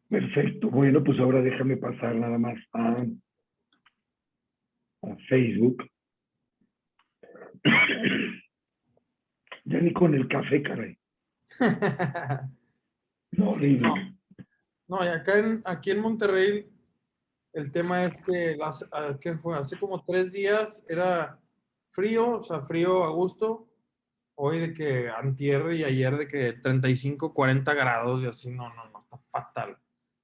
Perfecto. Bueno, pues ahora déjame pasar nada más a Facebook. Ya ni con el café, caray. No, Sí, horrible. no. No, y aquí en Monterrey, el tema es que, ¿qué fue? Hace como 3 días era frío, o sea, frío a gusto. Hoy de que antier y ayer de que 35, 40 grados y así, no, no, no, está fatal.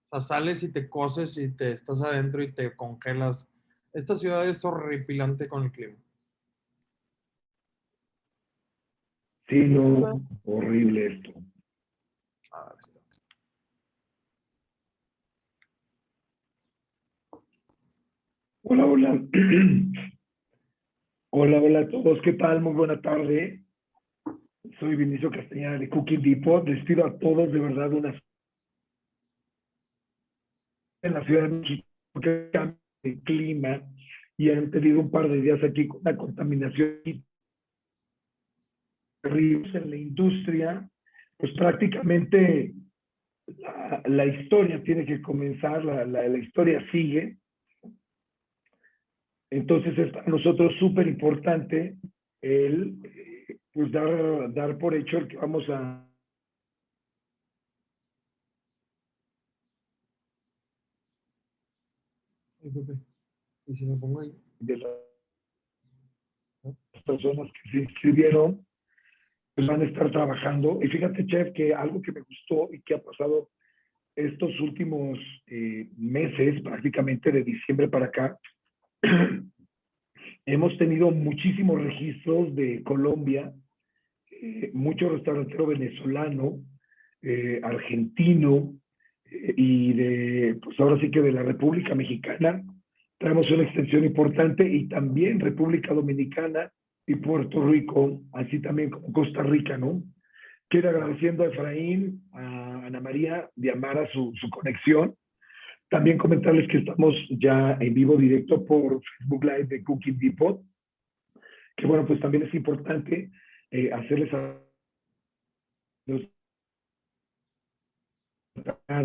O sea, sales y te coses y te estás adentro y te congelas. Esta ciudad es horripilante con el clima. Sí, no, horrible esto. A ver, está. Hola, hola. Hola, hola a todos. ¿Qué tal? Muy buena tarde. Soy Vinicio Castañeda de Cooking Depot. Les pido a todos de verdad una en la Ciudad de México que cambie de clima y han tenido un par de días aquí con la contaminación terrible en la industria, pues prácticamente la historia tiene que comenzar, la historia sigue. Entonces es para nosotros súper importante el pues dar por hecho el que vamos a Ay, Pepe, ¿y si me pongo ahí? de las ¿No? personas que se inscribieron, pues van a estar trabajando. Y fíjate, Chef, que algo que me gustó y que ha pasado estos últimos meses, prácticamente de diciembre para acá, hemos tenido muchísimos registros de Colombia, mucho restaurantero venezolano, argentino y de, pues ahora sí que de la República Mexicana. Traemos una extensión importante y también República Dominicana y Puerto Rico, así también como Costa Rica, ¿no? Quiero agradeciendo a Efraín, a Ana María de Amara su conexión. También comentarles que estamos ya en vivo directo por Facebook Live de Cooking Depot, que bueno, pues también es importante hacerles a los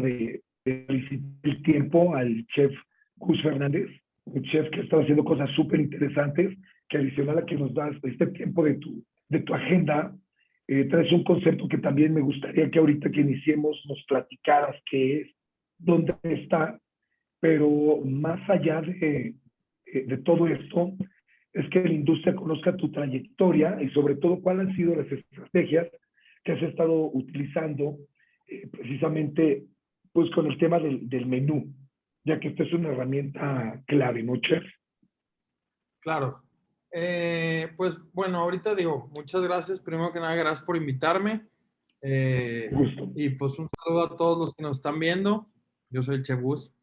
de el tiempo al chef Gus Fernández, un chef que está haciendo cosas súper interesantes, que adicional a que nos das este tiempo de tu agenda, traes un concepto que también me gustaría que ahorita que iniciemos nos platicaras qué es, dónde está, pero más allá de todo esto, es que la industria conozca tu trayectoria y sobre todo cuáles han sido las estrategias que has estado utilizando precisamente pues con el tema del menú, ya que esta es una herramienta clave, ¿no, chef? Claro. Pues bueno, ahorita digo, muchas gracias. Primero que nada, gracias por invitarme. Gusto. Y pues un saludo a todos los que nos están viendo. Yo soy el Chef Gus.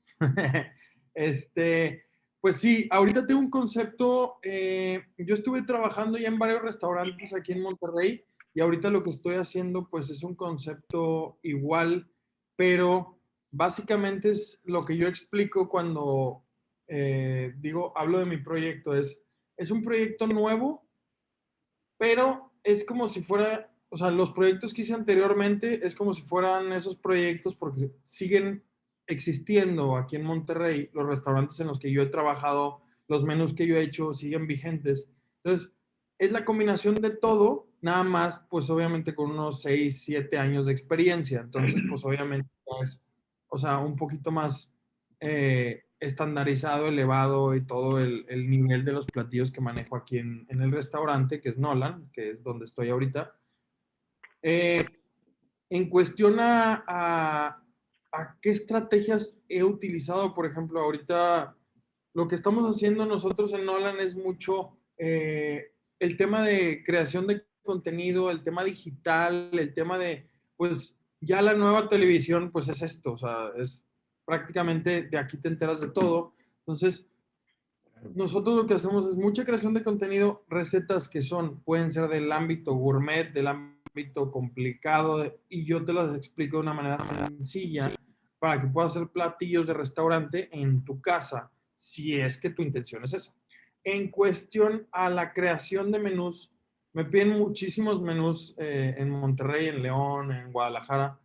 Este, pues sí, ahorita tengo un concepto. Yo estuve trabajando ya en varios restaurantes aquí en Monterrey y ahorita lo que estoy haciendo pues es un concepto igual, pero básicamente es lo que yo explico cuando hablo de mi proyecto. Es un proyecto nuevo, pero es como si fuera, o sea, los proyectos que hice anteriormente es como si fueran esos proyectos porque siguen existiendo aquí en Monterrey, los restaurantes en los que yo he trabajado, los menús que yo he hecho siguen vigentes. Entonces, es la combinación de todo, nada más, pues obviamente con unos 6 7 años de experiencia. Entonces, pues obviamente es, o sea, un poquito más estandarizado, elevado y todo el nivel de los platillos que manejo aquí en el restaurante, que es Nolan, que es donde estoy ahorita. Eh, en cuestión a qué estrategias he utilizado, por ejemplo, ahorita lo que estamos haciendo nosotros en Nolan es mucho el tema de creación de contenido, el tema digital, el tema de, pues ya la nueva televisión, pues es esto, o sea, es prácticamente de aquí te enteras de todo. Entonces, nosotros lo que hacemos es mucha creación de contenido, recetas que pueden ser del ámbito gourmet, del ámbito complicado, y yo te las explico de una manera sencilla para que puedas hacer platillos de restaurante en tu casa, si es que tu intención es esa. En cuestión a la creación de menús, me piden muchísimos menús en Monterrey, en León, en Guadalajara.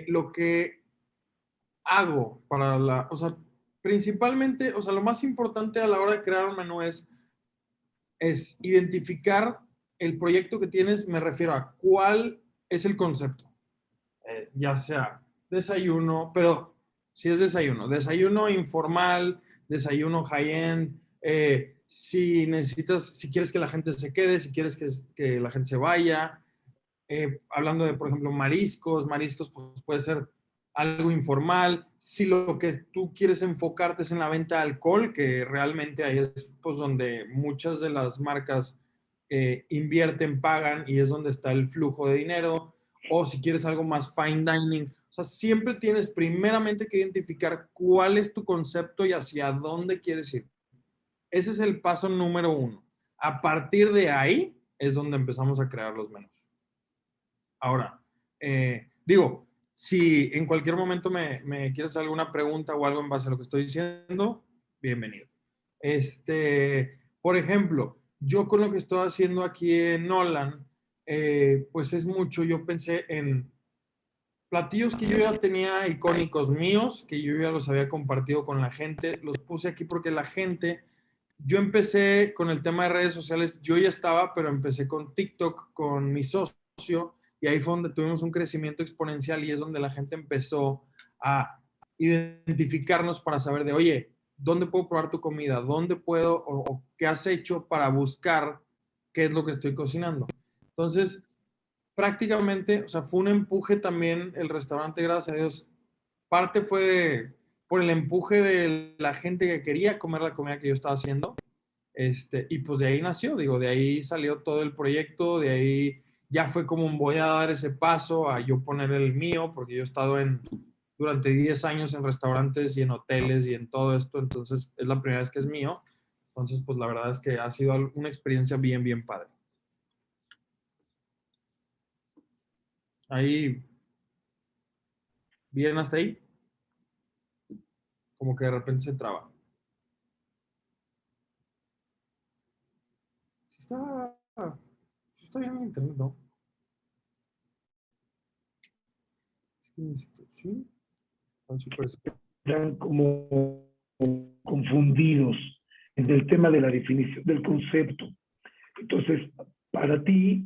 Lo que hago para o sea, principalmente, o sea, lo más importante a la hora de crear un menú es identificar el proyecto que tienes, me refiero a cuál es el concepto. Ya sea desayuno, pero si es desayuno informal, desayuno high-end, si necesitas, si quieres que la gente se quede, si quieres que la gente se vaya, hablando de, por ejemplo, mariscos pues puede ser algo informal. Si lo que tú quieres enfocarte es en la venta de alcohol, que realmente ahí es pues donde muchas de las marcas invierten, pagan y es donde está el flujo de dinero. O si quieres algo más fine dining, o sea, siempre tienes primeramente que identificar cuál es tu concepto y hacia dónde quieres ir. Ese es el paso número uno. A partir de ahí es donde empezamos a crear los menús. Ahora, digo, si en cualquier momento me quieres hacer alguna pregunta o algo en base a lo que estoy diciendo, bienvenido. Por ejemplo, yo con lo que estoy haciendo aquí en Nolan, pues es mucho, yo pensé en platillos que yo ya tenía icónicos míos, que yo ya los había compartido con la gente, los puse aquí porque la gente, yo empecé con el tema de redes sociales, yo ya estaba, pero empecé con TikTok, con mi socio, y ahí fue donde tuvimos un crecimiento exponencial y es donde la gente empezó a identificarnos para saber de, oye, ¿dónde puedo probar tu comida? ¿Dónde puedo o qué has hecho para buscar qué es lo que estoy cocinando? Entonces, prácticamente, o sea, fue un empuje también el restaurante, gracias a Dios. Parte fue por el empuje de la gente que quería comer la comida que yo estaba haciendo. Y pues de ahí nació, digo, de ahí salió todo el proyecto, de ahí ya fue como voy a dar ese paso a yo poner el mío, porque yo he estado durante 10 años en restaurantes y en hoteles y en todo esto, entonces es la primera vez que es mío. Entonces, pues la verdad es que ha sido una experiencia bien, bien padre. Ahí, bien hasta ahí. Como que de repente se traba. Sí está bien en internet, ¿no? Es que necesito, sí, así parece. Están como confundidos en el tema de la definición del concepto. Entonces, para ti,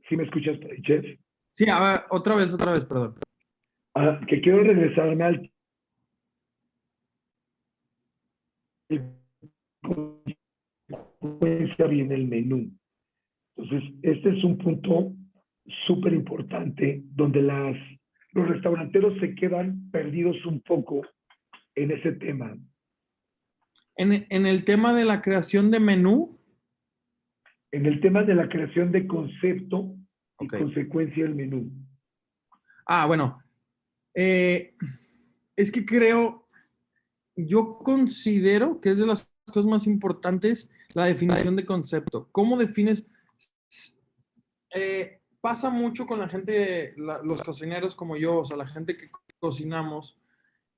¿sí me escuchas, Chef? Sí, a ver, otra vez, perdón. Que quiero regresarme al consecuencia viene el menú. Entonces, este es un punto súper importante donde los restauranteros se quedan perdidos un poco en ese tema. En el tema de la creación de menú. En el tema de la creación de concepto y Ok. consecuencia del menú. Bueno, es que yo considero que es de las cosas más importantes la definición de concepto. ¿Cómo defines? Pasa mucho con la gente, los cocineros como yo, o sea, la gente que cocinamos,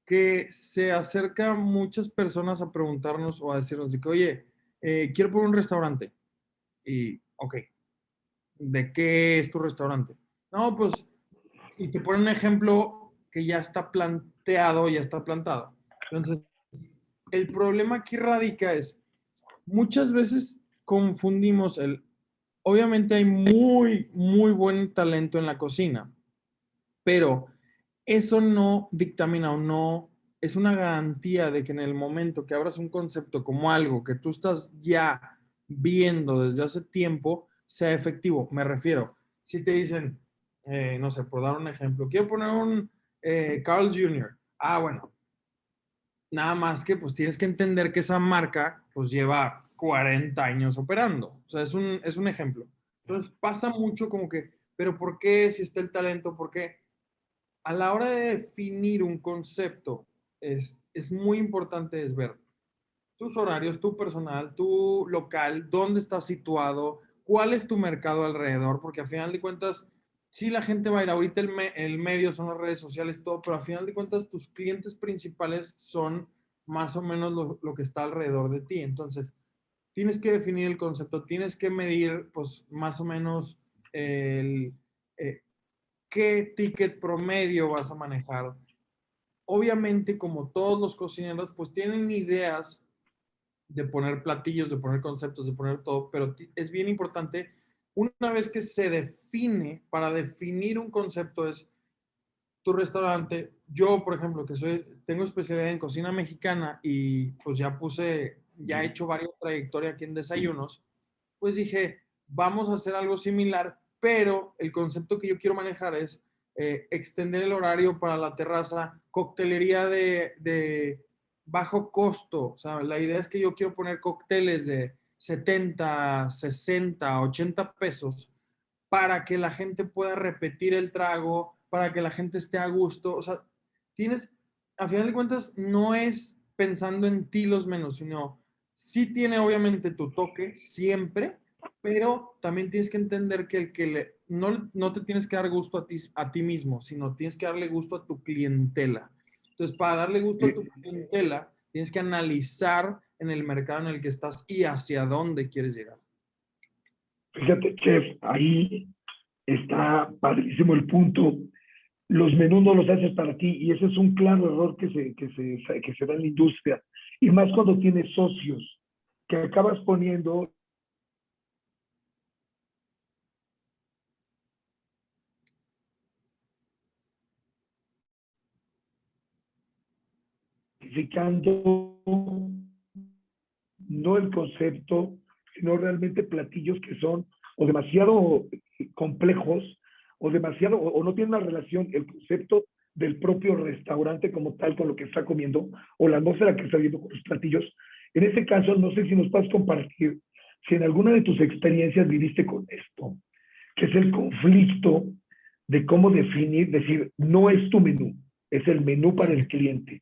que se acerca muchas personas a preguntarnos o a decirnos de que, oye, quiero poner un restaurante. Y, ok, ¿de qué es tu restaurante? No, pues, y te ponen un ejemplo que ya está planteado, ya está plantado. Entonces, el problema aquí radica es, muchas veces confundimos obviamente hay muy, muy buen talento en la cocina, pero eso no dictamina o no es una garantía de que en el momento que abras un concepto como algo que tú estás ya viendo desde hace tiempo, sea efectivo. Me refiero, si te dicen, no sé, por dar un ejemplo, quiero poner un Carl's Jr. Bueno, nada más que pues tienes que entender que esa marca pues lleva 40 años operando. O sea, es un ejemplo. Entonces pasa mucho como que, pero ¿por qué si está el talento? ¿Por qué? A la hora de definir un concepto, es muy importante es ver tus horarios, tu personal, tu local, dónde estás situado, cuál es tu mercado alrededor, porque a final de cuentas, sí la gente va a ir, ahorita el medio son las redes sociales, todo, pero a final de cuentas tus clientes principales son más o menos lo que está alrededor de ti. Entonces, tienes que definir el concepto, tienes que medir, pues, más o menos el, qué ticket promedio vas a manejar, obviamente, como todos los cocineros, pues tienen ideas de poner platillos, de poner conceptos, de poner todo, pero es bien importante, una vez que se define, para definir un concepto es tu restaurante. Yo, por ejemplo, que tengo especialidad en cocina mexicana y pues ya he hecho varias trayectorias aquí en desayunos, pues dije, vamos a hacer algo similar, pero el concepto que yo quiero manejar es extender el horario para la terraza, coctelería de bajo costo. O sea, la idea es que yo quiero poner cócteles de 70, 60, 80 pesos para que la gente pueda repetir el trago, para que la gente esté a gusto. O sea, a final de cuentas, no es pensando en ti los menús, sino sí tiene obviamente tu toque siempre, pero también tienes que entender que no te tienes que dar gusto a ti mismo, sino tienes que darle gusto a tu clientela. Entonces, para darle gusto a tu clientela, tienes que analizar en el mercado en el que estás y hacia dónde quieres llegar. Fíjate, chef, ahí está padrísimo el punto. Los menús no los haces para ti y ese es un claro error que se da en la industria. Y más cuando tienes socios, que acabas poniendo criticando no el concepto, sino realmente platillos que son o demasiado complejos o demasiado, o no tienen una relación el concepto del propio restaurante como tal con lo que está comiendo o la atmósfera que está viendo con los platillos. En ese caso, no sé si nos puedes compartir si en alguna de tus experiencias viviste con esto, que es el conflicto de cómo definir, decir, no es tu menú, es el menú para el cliente.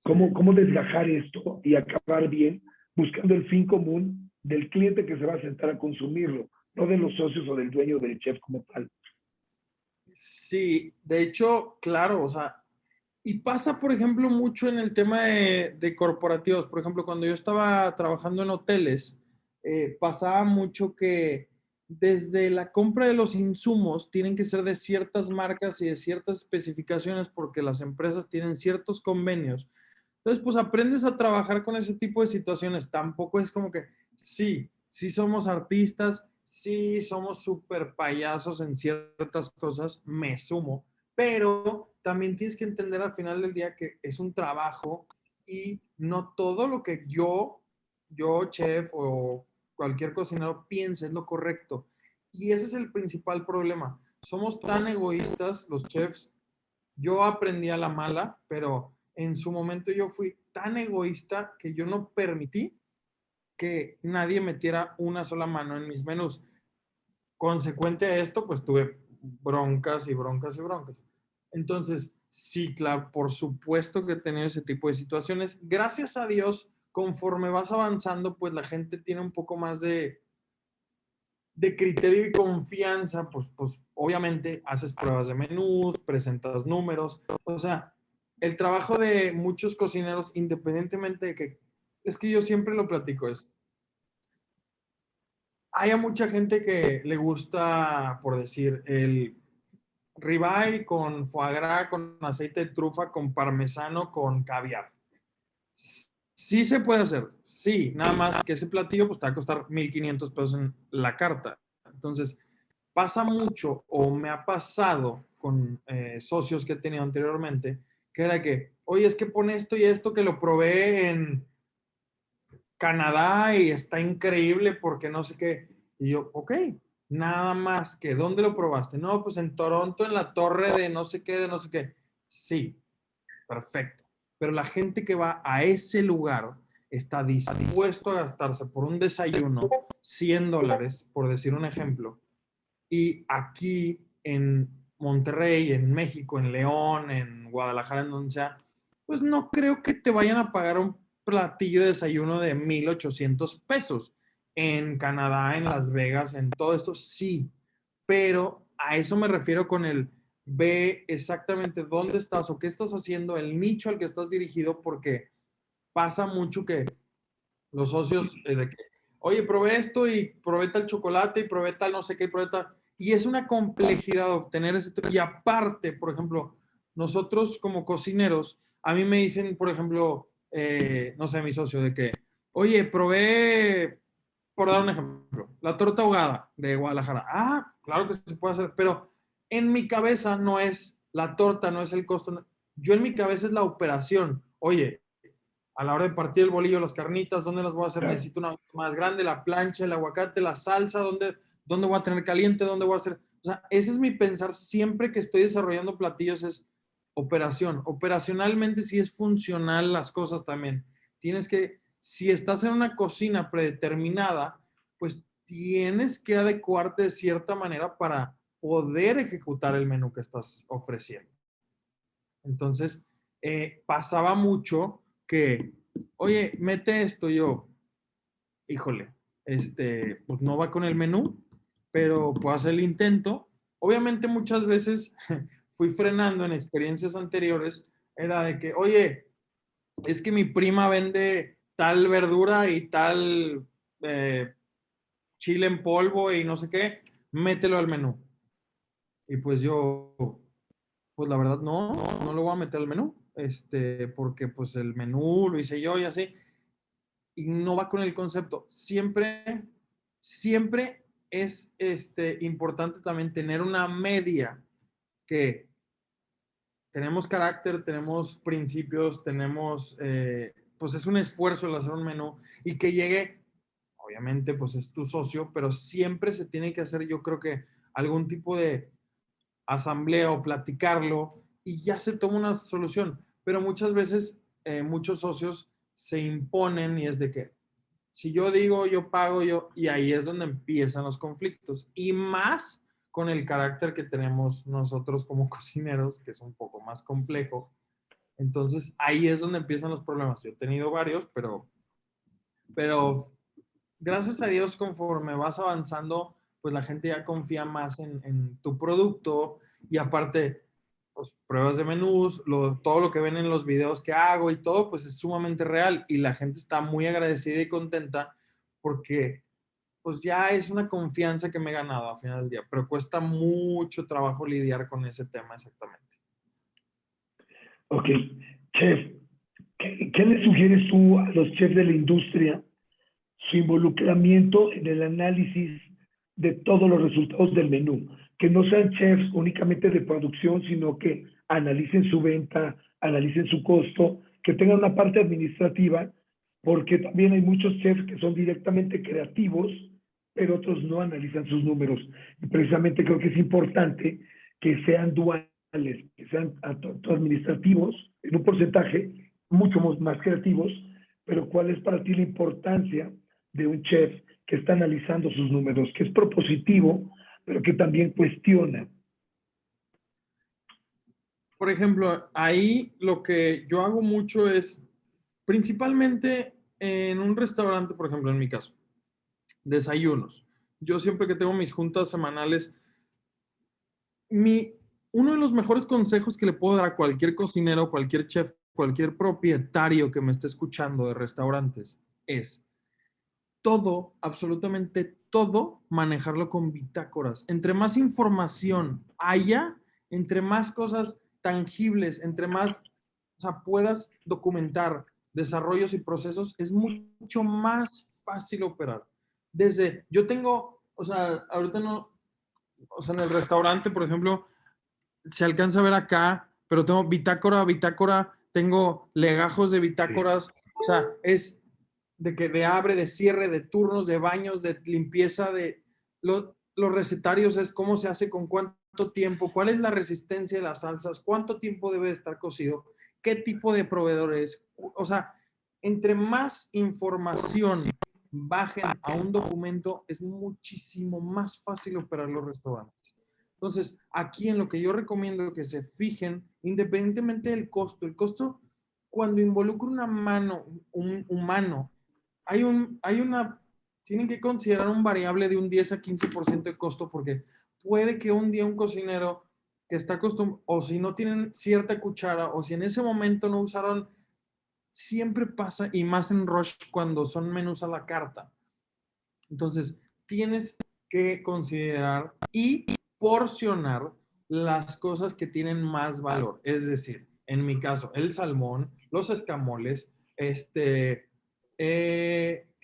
¿Cómo desgajar esto y acabar bien buscando el fin común del cliente que se va a sentar a consumirlo, no de los socios o del dueño del chef como tal? Sí, de hecho, claro, o sea, y pasa, por ejemplo, mucho en el tema de corporativos. Por ejemplo, cuando yo estaba trabajando en hoteles, pasaba mucho que desde la compra de los insumos tienen que ser de ciertas marcas y de ciertas especificaciones porque las empresas tienen ciertos convenios. Entonces, pues aprendes a trabajar con ese tipo de situaciones. Tampoco es como que, sí somos artistas, sí somos súper payasos en ciertas cosas, me sumo, pero también tienes que entender al final del día que es un trabajo y no todo lo que chef o cualquier cocinero piense es lo correcto. Y ese es el principal problema. Somos tan egoístas los chefs. Yo aprendí a la mala, pero en su momento yo fui tan egoísta que yo no permití que nadie metiera una sola mano en mis menús. Consecuente a esto, pues tuve broncas y broncas y broncas. Entonces, sí, claro, por supuesto que he tenido ese tipo de situaciones. Gracias a Dios, conforme vas avanzando, pues la gente tiene un poco más de criterio y confianza, pues obviamente haces pruebas de menús, presentas números, o sea, el trabajo de muchos cocineros, independientemente de que, es que yo siempre lo platico, hay a mucha gente que le gusta, por decir, el ribeye con foie gras, con aceite de trufa, con parmesano, con caviar. Sí se puede hacer, sí, nada más que ese platillo pues te va a costar 1,500 pesos en la carta. Entonces, pasa mucho o me ha pasado con socios que he tenido anteriormente, que era que, oye, es que pone esto y esto que lo probé en Canadá y está increíble porque no sé qué. Y yo, ok, nada más que, ¿dónde lo probaste? No, pues en Toronto, en la torre de no sé qué, de no sé qué. Sí, perfecto. Pero la gente que va a ese lugar está dispuesto a gastarse por un desayuno $100, por decir un ejemplo. Y aquí en Monterrey, en México, en León, en Guadalajara, en donde sea, pues no creo que te vayan a pagar un platillo de desayuno de 1,800 pesos. En Canadá, en Las Vegas, en todo esto, sí. Pero a eso me refiero con el ve exactamente dónde estás o qué estás haciendo, el nicho al que estás dirigido, porque pasa mucho que los socios, de que, oye, probé esto y probé tal chocolate y probé tal no sé qué y probé tal. Y es una complejidad obtener ese. Y aparte, por ejemplo, nosotros como cocineros, a mí me dicen, por ejemplo, no sé, mi socio, de que, oye, probé, por dar un ejemplo, la torta ahogada de Guadalajara. Ah, claro que se puede hacer, pero en mi cabeza no es la torta, no es el costo. Yo en mi cabeza es la operación. Oye, a la hora de partir el bolillo, las carnitas, ¿dónde las voy a hacer? Claro. Necesito una más grande, la plancha, el aguacate, la salsa, ¿dónde voy a tener caliente? ¿Dónde voy a hacer? O sea, ese es mi pensar siempre que estoy desarrollando platillos, es operación. Operacionalmente sí es funcional las cosas también. Tienes que, si estás en una cocina predeterminada, pues tienes que adecuarte de cierta manera para poder ejecutar el menú que estás ofreciendo. Entonces, pasaba mucho que, oye, mete esto, yo, híjole, pues no va con el menú, pero puedo hacer el intento. Obviamente muchas veces fui frenando en experiencias anteriores, era de que, oye, es que mi prima vende tal verdura y tal chile en polvo y no sé qué, mételo al menú. Y pues yo, pues la verdad no lo voy a meter al menú, porque pues el menú lo hice yo y así, y no va con el concepto. Siempre es importante también tener una media que tenemos carácter, tenemos principios, pues es un esfuerzo el hacer un menú y que llegue, obviamente pues es tu socio, pero siempre se tiene que hacer, yo creo que algún tipo de asamblea o platicarlo y ya se toma una solución. Pero muchas veces muchos socios se imponen y es de que si yo digo, yo pago, y ahí es donde empiezan los conflictos. Y más con el carácter que tenemos nosotros como cocineros, que es un poco más complejo. Entonces ahí es donde empiezan los problemas. Yo he tenido varios, pero gracias a Dios, conforme vas avanzando, pues la gente ya confía más en tu producto y aparte, pues pruebas de menús, todo lo que ven en los videos que hago y todo, pues es sumamente real y la gente está muy agradecida y contenta porque pues ya es una confianza que me he ganado a final del día, pero cuesta mucho trabajo lidiar con ese tema exactamente. Ok, chef, ¿qué le sugieres tú a los chefs de la industria su involucramiento en el análisis de todos los resultados del menú? Que no sean chefs únicamente de producción, sino que analicen su venta, analicen su costo, que tengan una parte administrativa, porque también hay muchos chefs que son directamente creativos, pero otros no analizan sus números. Y precisamente creo que es importante que sean duales, que sean administrativos en un porcentaje, mucho más creativos, pero ¿cuál es para ti la importancia de un chef que está analizando sus números, que es propositivo, pero que también cuestiona? Por ejemplo, ahí lo que yo hago mucho es, principalmente en un restaurante, por ejemplo, en mi caso, desayunos. Yo siempre que tengo mis juntas semanales, uno de los mejores consejos que le puedo dar a cualquier cocinero, cualquier chef, cualquier propietario que me esté escuchando de restaurantes es todo, absolutamente todo, manejarlo con bitácoras. Entre más información haya, entre más cosas tangibles, entre más, o sea, puedas documentar desarrollos y procesos, es mucho más fácil operar. Yo tengo, o sea, ahorita no, o sea, en el restaurante, por ejemplo, se alcanza a ver acá, pero tengo bitácora, tengo legajos de Sí. bitácoras, o sea, es de abre, de cierre, de turnos, de baños, de limpieza, los recetarios es cómo se hace, con cuánto tiempo, cuál es la resistencia de las salsas, cuánto tiempo debe de estar cocido, qué tipo de proveedor es, o sea, entre más información bajen a un documento, es muchísimo más fácil operar los restaurantes. Entonces, aquí en lo que yo recomiendo que se fijen, independientemente del costo, el costo, cuando involucra una mano, un humano, tienen que considerar un variable de un 10 a 15% de costo, porque puede que un día un cocinero que está acostumbrado, o si no tienen cierta cuchara, o si en ese momento no usaron, siempre pasa, y más en rush cuando son menús a la carta. Entonces, tienes que considerar y porcionar las cosas que tienen más valor. Es decir, en mi caso, el salmón, los escamoles, ¿qué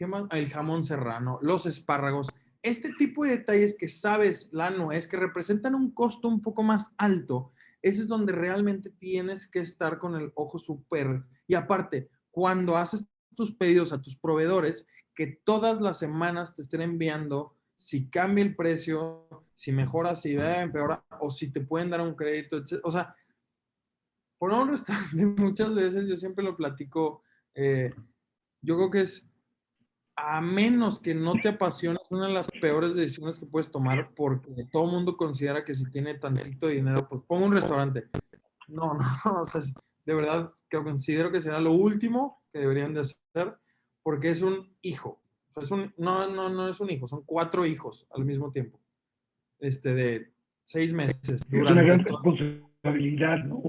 más? El jamón serrano, los espárragos. Este tipo de detalles que sabes, la nuez, que representan un costo un poco más alto, ese es donde realmente tienes que estar con el ojo súper. Y aparte, cuando haces tus pedidos a tus proveedores, que todas las semanas te estén enviando si cambia el precio, si mejora, si empeora, o si te pueden dar un crédito, etc. O sea, por un restaurante muchas veces, yo siempre lo platico, yo creo que es, a menos que no te apasiones, una de las peores decisiones que puedes tomar, porque todo el mundo considera que si tiene tantito dinero, pues pongo un restaurante. No, no, o sea, de verdad que considero que será lo último que deberían de hacer, porque es un hijo. O sea, no es un hijo, son 4 hijos al mismo tiempo, de 6 meses Es una durante gran todo. responsabilidad, ¿no?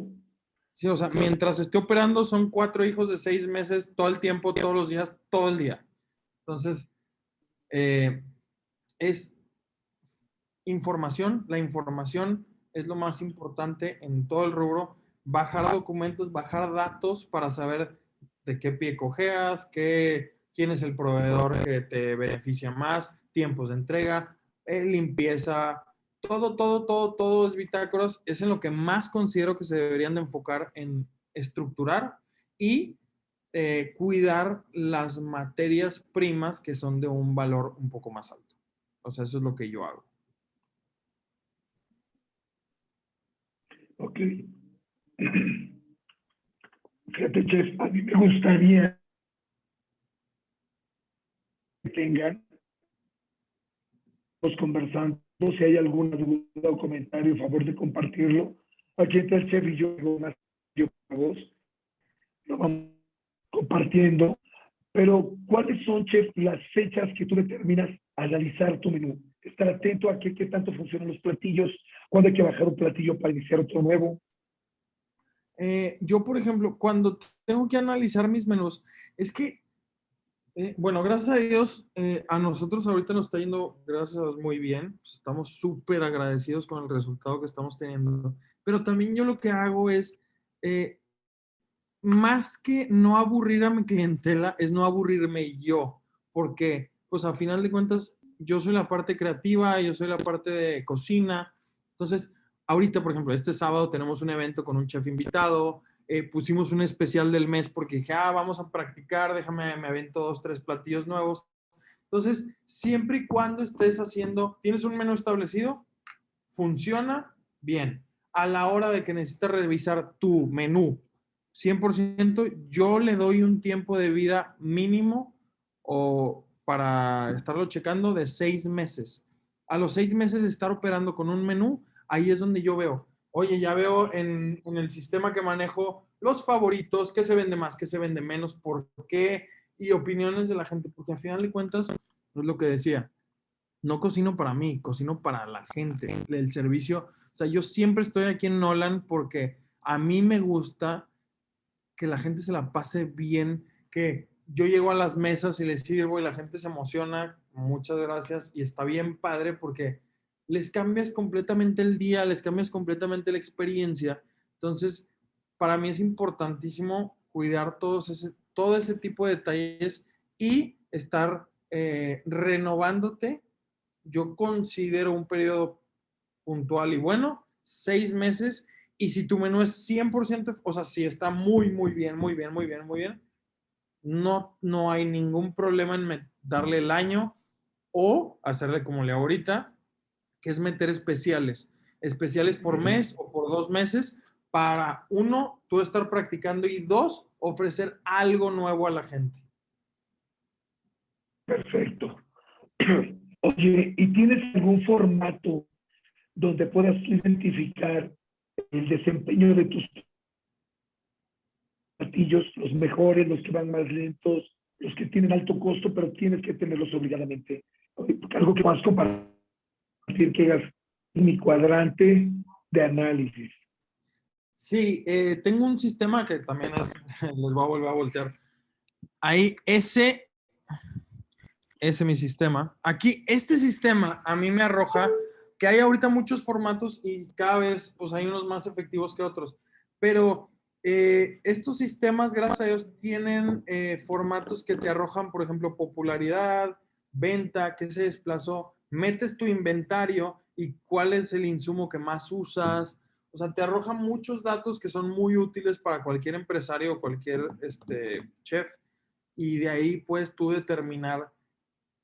Sí, o sea, mientras esté operando son 4 hijos de 6 meses todo el tiempo, todos los días, todo el día. Entonces, es información. La información es lo más importante en todo el rubro. Bajar documentos, bajar datos para saber de qué pie cojeas, quién es el proveedor que te beneficia más, tiempos de entrega, limpieza, todo es bitácoras. Es en lo que más considero que se deberían de enfocar en estructurar y cuidar las materias primas que son de un valor un poco más alto. O sea, eso es lo que yo hago. Ok. Fíjate, chef, a mí me gustaría que tengan, pues conversando, si hay alguna duda o comentario, a favor de compartirlo. Aquí está el chef y yo, más yo para vos, lo vamos compartiendo. Pero, ¿cuáles son, chef, las fechas que tú determinas al analizar tu menú? Estar atento a qué tanto funcionan los platillos, cuándo hay que bajar un platillo para iniciar otro nuevo. Yo, por ejemplo, cuando tengo que analizar mis menús, es que, bueno, gracias a Dios, a nosotros ahorita nos está yendo, gracias a Dios, muy bien. Pues estamos súper agradecidos con el resultado que estamos teniendo. Pero también yo lo que hago es, eh, más que no aburrir a mi clientela, es no aburrirme yo, porque pues a final de cuentas yo soy la parte creativa, yo soy la parte de cocina. Entonces, ahorita, por ejemplo, este sábado tenemos un evento con un chef invitado, pusimos un especial del mes porque dije, vamos a practicar, déjame, me avento 2, 3 platillos nuevos. Entonces, siempre y cuando estés haciendo, tienes un menú establecido, funciona bien. A la hora de que necesitas revisar tu menú 100%, yo le doy un tiempo de vida mínimo o para estarlo checando de 6 meses. A los 6 meses de estar operando con un menú, ahí es donde yo veo, oye, ya veo en el sistema que manejo los favoritos, qué se vende más, qué se vende menos, por qué, y opiniones de la gente, porque a final de cuentas, es lo que decía, no cocino para mí, cocino para la gente, el servicio. O sea, yo siempre estoy aquí en Nolan porque a mí me gusta que la gente se la pase bien, que yo llego a las mesas y les sirvo y la gente se emociona, muchas gracias, y está bien padre porque les cambias completamente el día, les cambias completamente la experiencia. Entonces, para mí es importantísimo cuidar todo ese tipo de detalles y estar renovándote. Yo considero un periodo puntual y bueno, 6 meses, y si tu menú es 100%, o sea, si está muy, muy bien, muy bien, muy bien, muy bien, no hay ningún problema en darle el año o hacerle como le hago ahorita, que es meter especiales, especiales por mes o por 2 meses, para uno, tú estar practicando y dos, ofrecer algo nuevo a la gente. Perfecto. Oye, ¿y tienes algún formato donde puedas identificar el desempeño de tus platillos, los mejores, los que van más lentos, los que tienen alto costo, pero tienes que tenerlos obligadamente? Algo que vas a compartir, que hagas mi cuadrante de análisis. Sí, tengo un sistema que también les voy a volver a voltear. Ahí, ese es mi sistema. Aquí, este sistema a mí me arroja que hay ahorita muchos formatos y cada vez pues hay unos más efectivos que otros, pero estos sistemas, gracias a Dios, tienen formatos que te arrojan, por ejemplo, popularidad, venta, qué se desplazó, metes tu inventario y cuál es el insumo que más usas. O sea, te arroja muchos datos que son muy útiles para cualquier empresario o cualquier chef, y de ahí puedes tú determinar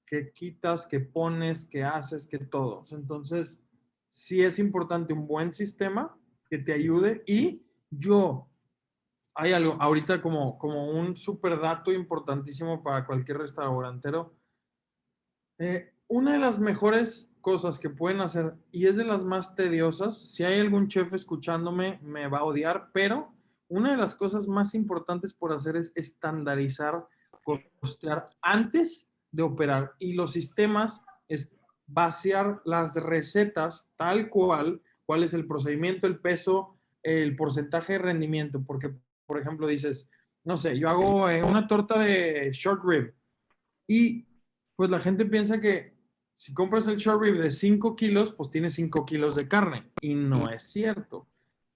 qué quitas, qué pones, qué haces, qué todo. Entonces, sí es importante un buen sistema que te ayude. Y hay algo ahorita como un super dato importantísimo para cualquier restaurantero. Una de las mejores cosas que pueden hacer, y es de las más tediosas, si hay algún chef escuchándome, me va a odiar, pero una de las cosas más importantes por hacer es estandarizar, costear antes de operar. Y los sistemas es vaciar las recetas tal cuál es el procedimiento, el peso, el porcentaje de rendimiento. Porque, por ejemplo, dices, no sé, yo hago una torta de short rib y pues la gente piensa que si compras el short rib de 5 kilos, pues tienes 5 kilos de carne. Y no es cierto.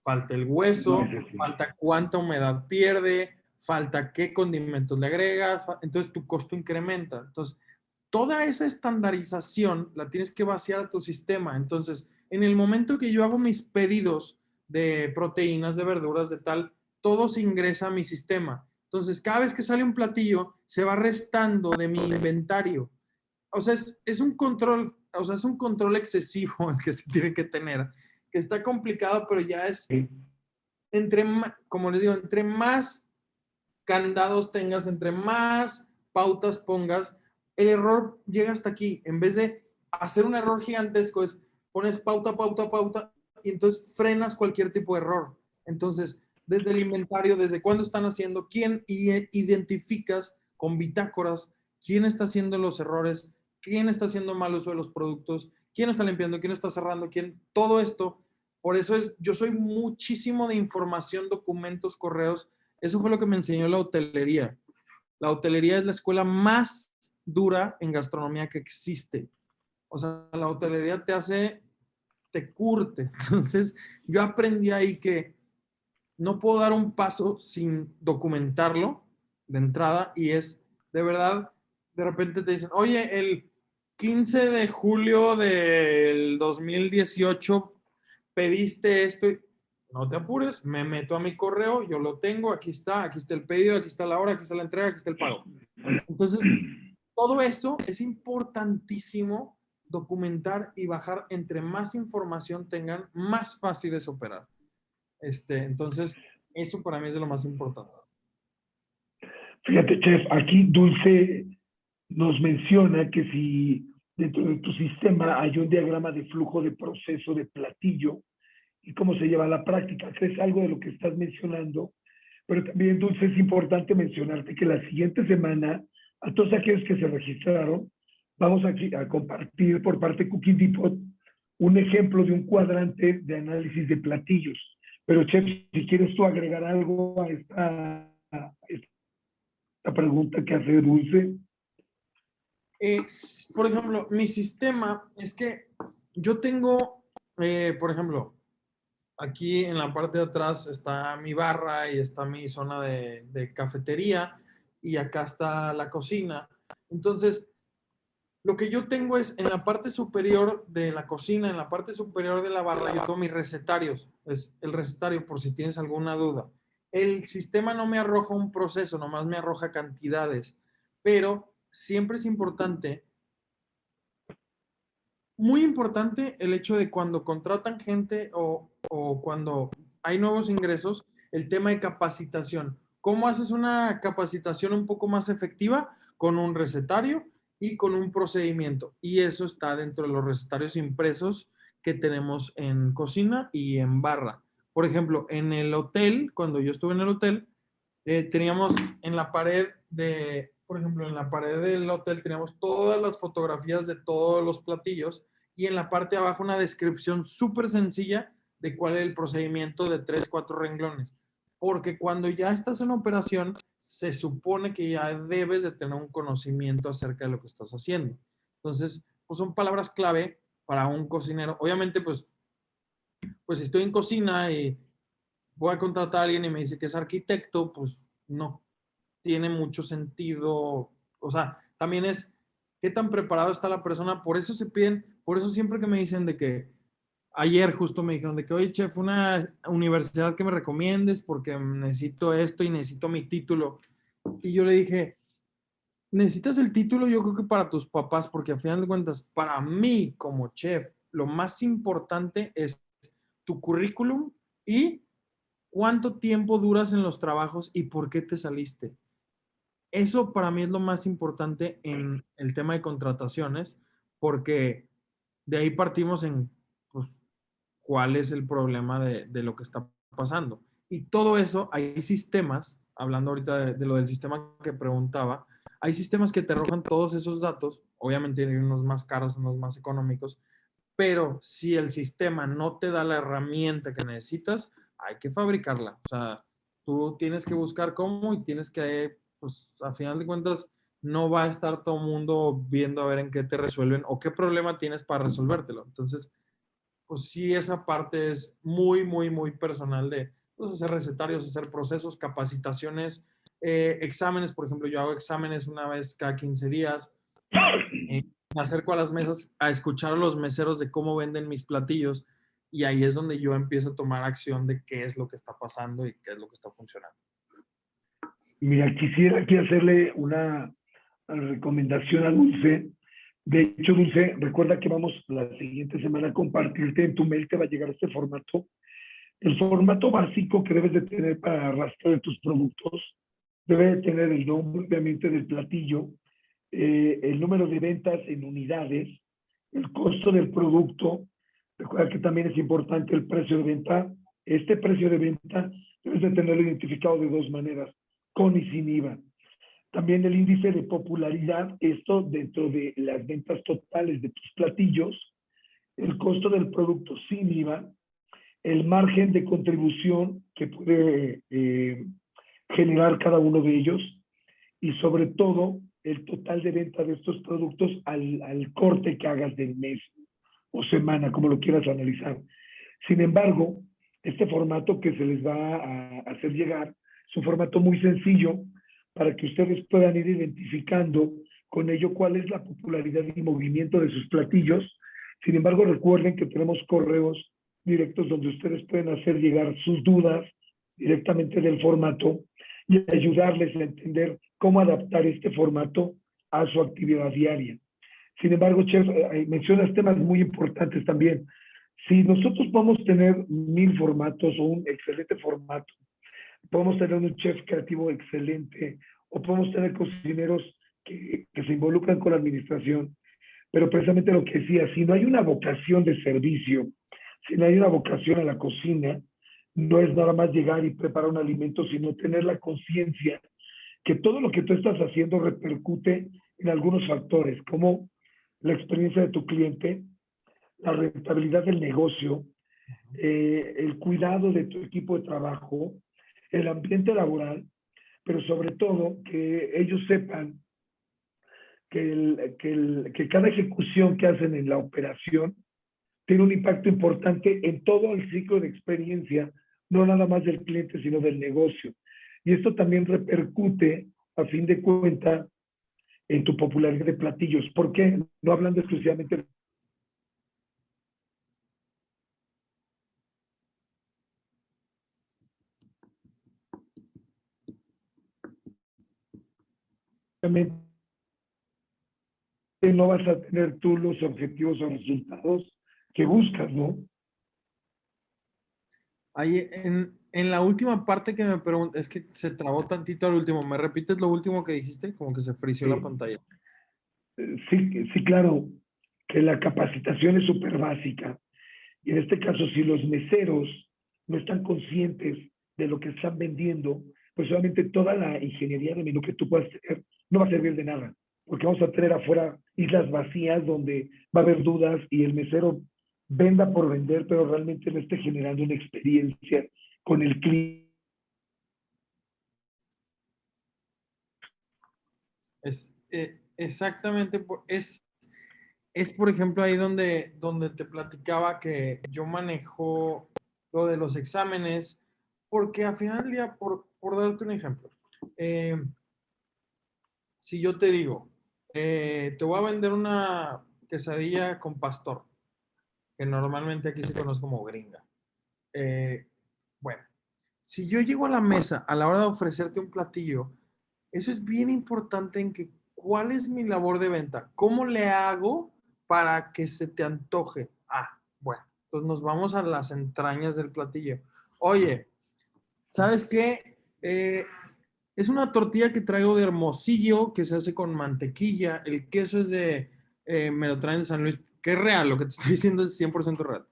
Falta el hueso, No es así. falta cuánta humedad pierde, falta qué condimentos le agregas. Entonces tu costo incrementa. Entonces, toda esa estandarización la tienes que vaciar a tu sistema. Entonces, en el momento que yo hago mis pedidos de proteínas, de verduras, de tal, todo se ingresa a mi sistema. Entonces, cada vez que sale un platillo, se va restando de mi inventario. O sea, es un control, o sea, es un control excesivo el que se tiene que tener, que está complicado, pero ya es, Sí. como les digo, entre más candados tengas, entre más pautas pongas, el error llega hasta aquí. En vez de hacer un error gigantesco, es pones pauta, pauta, pauta, y entonces frenas cualquier tipo de error. Entonces, desde el inventario, desde cuándo están haciendo, quién identificas con bitácoras, quién está haciendo los errores, quién está haciendo mal uso de los productos, quién está limpiando, quién está cerrando, quién, todo esto. Por eso yo soy muchísimo de información, documentos, correos. Eso fue lo que me enseñó la hotelería. La hotelería es la escuela más dura en gastronomía que existe. O sea, la hotelería te curte. Entonces, yo aprendí ahí que no puedo dar un paso sin documentarlo de entrada, y es, de verdad, de repente te dicen, oye, el 15 de julio del 2018 pediste esto. No te apures, me meto a mi correo, yo lo tengo, aquí está el pedido, aquí está la hora, aquí está la entrega, aquí está el pago. Entonces, todo eso es importantísimo documentar y bajar. Entre más información tengan, más fácil es operar. Entonces, eso para mí es de lo más importante. Fíjate, chef, aquí Dulce nos menciona que si dentro de tu sistema hay un diagrama de flujo de proceso de platillo y cómo se lleva a la práctica, que es algo de lo que estás mencionando, pero también, Dulce, es importante mencionarte que la siguiente semana, a todos aquellos que se registraron, vamos aquí a compartir por parte de Cooking Depot un ejemplo de un cuadrante de análisis de platillos. Pero, chef, si quieres tú agregar algo a esta pregunta que hace Dulce. Por ejemplo, mi sistema es que yo tengo, por ejemplo, aquí en la parte de atrás está mi barra y está mi zona de cafetería, y acá está la cocina. Entonces, lo que yo tengo es en la parte superior de la cocina, en la parte superior de la barra, yo tengo mis recetarios. Es el recetario por si tienes alguna duda. El sistema no me arroja un proceso, nomás me arroja cantidades, pero siempre es importante, muy importante, el hecho de cuando contratan gente o cuando hay nuevos ingresos, el tema de capacitación. ¿Cómo haces una capacitación un poco más efectiva? Con un recetario y con un procedimiento. Y eso está dentro de los recetarios impresos que tenemos en cocina y en barra. Por ejemplo, en el hotel, cuando yo estuve en el hotel, teníamos en la pared por ejemplo, en la pared del hotel teníamos todas las fotografías de todos los platillos, y en la parte de abajo una descripción súper sencilla de cuál es el procedimiento de 3, 4 renglones. Porque cuando ya estás en operación, se supone que ya debes de tener un conocimiento acerca de lo que estás haciendo. Entonces, pues son palabras clave para un cocinero. Obviamente, pues si estoy en cocina y voy a contratar a alguien y me dice que es arquitecto, pues no tiene mucho sentido. O sea, también es qué tan preparado está la persona. Por eso se piden, por eso siempre que me dicen de que, ayer justo me dijeron de que, oye, chef, una universidad que me recomiendes porque necesito esto y necesito mi título. Y yo le dije, necesitas el título, yo creo que para tus papás, porque a final de cuentas, para mí como chef, lo más importante es tu currículum y cuánto tiempo duras en los trabajos y por qué te saliste. Eso para mí es lo más importante en el tema de contrataciones, porque de ahí partimos en pues, cuál es el problema de lo que está pasando. Y todo eso, hay sistemas, hablando ahorita de lo del sistema que preguntaba, hay sistemas que te arrojan todos esos datos, obviamente hay unos más caros, unos más económicos, pero si el sistema no te da la herramienta que necesitas, hay que fabricarla. O sea, tú tienes que buscar cómo y tienes que, pues, a final de cuentas, no va a estar todo el mundo viendo a ver en qué te resuelven o qué problema tienes para resolvértelo. Entonces, pues sí, esa parte es muy, muy, muy personal de pues, hacer recetarios, hacer procesos, capacitaciones, exámenes. Por ejemplo, yo hago exámenes una vez cada 15 días. Me acerco a las mesas a escuchar a los meseros de cómo venden mis platillos y ahí es donde yo empiezo a tomar acción de qué es lo que está pasando y qué es lo que está funcionando. Mira, quisiera aquí hacerle una recomendación a Dulce. De hecho, Dulce, recuerda que vamos la siguiente semana a compartirte en tu mail, te va a llegar este formato. El formato básico que debes de tener para arrastrar de tus productos debe de tener el nombre, obviamente, del platillo, el número de ventas en unidades, el costo del producto. Recuerda que también es importante el precio de venta. Este precio de venta debes de tenerlo identificado de dos maneras, con y sin IVA. También el índice de popularidad, esto dentro de las ventas totales de tus platillos, el costo del producto sin IVA, el margen de contribución que puede generar cada uno de ellos y sobre todo el total de venta de estos productos al corte que hagas del mes o semana, como lo quieras analizar. Sin embargo, este formato que se les va a hacer llegar es un formato muy sencillo para que ustedes puedan ir identificando con ello cuál es la popularidad y movimiento de sus platillos. Sin embargo, recuerden que tenemos correos directos donde ustedes pueden hacer llegar sus dudas directamente del formato y ayudarles a entender cómo adaptar este formato a su actividad diaria. Sin embargo, Chef, mencionas temas muy importantes también. Si nosotros podemos tener 1000 formatos o un excelente formato, podemos tener un chef creativo excelente o podemos tener cocineros que se involucran con la administración, pero precisamente lo que decía, si no hay una vocación de servicio, si no hay una vocación a la cocina, no es nada más llegar y preparar un alimento, sino tener la conciencia que todo lo que tú estás haciendo repercute en algunos factores, como la experiencia de tu cliente, la rentabilidad del negocio, el cuidado de tu equipo de trabajo, el ambiente laboral, pero sobre todo que ellos sepan que cada ejecución que hacen en la operación tiene un impacto importante en todo el ciclo de experiencia, no nada más del cliente, sino del negocio. Y esto también repercute, a fin de cuentas, en tu popularidad de platillos. ¿Por qué? No hablando exclusivamente no vas a tener tú los objetivos o resultados que buscas, ¿no? Ahí en la última parte que me preguntas, es que se trabó tantito al último. ¿Me repites lo último que dijiste? Como que se frició la pantalla. Sí, sí, claro, que la capacitación es súper básica. Y en este caso, si los meseros no están conscientes de lo que están vendiendo, pues solamente toda la ingeniería de menú que tú puedas tener no va a servir de nada, porque vamos a tener afuera islas vacías donde va a haber dudas y el mesero venda por vender, pero realmente no esté generando una experiencia con el cliente. Exactamente, es es, por ejemplo, ahí donde te platicaba que yo manejo lo de los exámenes, porque al final del día, por darte un ejemplo, eh, si yo te digo, te voy a vender una quesadilla con pastor, que normalmente aquí se conoce como gringa. Eh, bueno, si yo llego a la mesa a la hora de ofrecerte un platillo, eso es bien importante en que cuál es mi labor de venta, cómo le hago para que se te antoje. Ah, bueno, pues nos vamos a las entrañas del platillo. Oye, ¿sabes qué? Es una tortilla que traigo de Hermosillo, que se hace con mantequilla. El queso es me lo traen de San Luis, que es real, lo que te estoy diciendo es 100% real.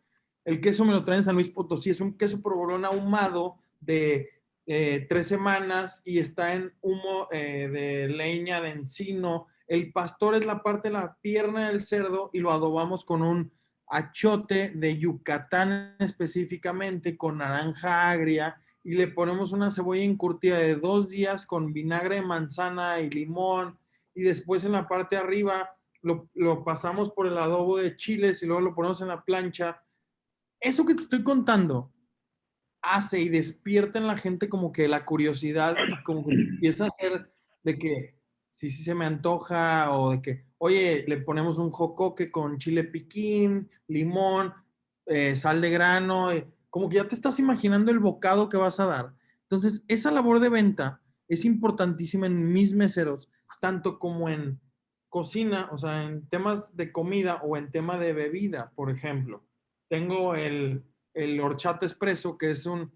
El queso me lo traen de San Luis Potosí, es un queso provolone ahumado de 3 semanas y está en humo de leña, de encino. El pastor es la parte de la pierna del cerdo y lo adobamos con un achote de Yucatán específicamente, con naranja agria y le ponemos una cebolla encurtida de 2 días con vinagre de manzana y limón y después en la parte de arriba lo pasamos por el adobo de chiles y luego lo ponemos en la plancha. Eso que te estoy contando hace y despierta en la gente como que la curiosidad y como que empieza a hacer de que si se me antoja o de que, oye, le ponemos un jocoque con chile piquín, limón, sal de grano, como que ya te estás imaginando el bocado que vas a dar. Entonces, esa labor de venta es importantísima en mis meseros, tanto como en cocina, o sea, en temas de comida o en tema de bebida, por ejemplo. Tengo el horchata espresso, que es un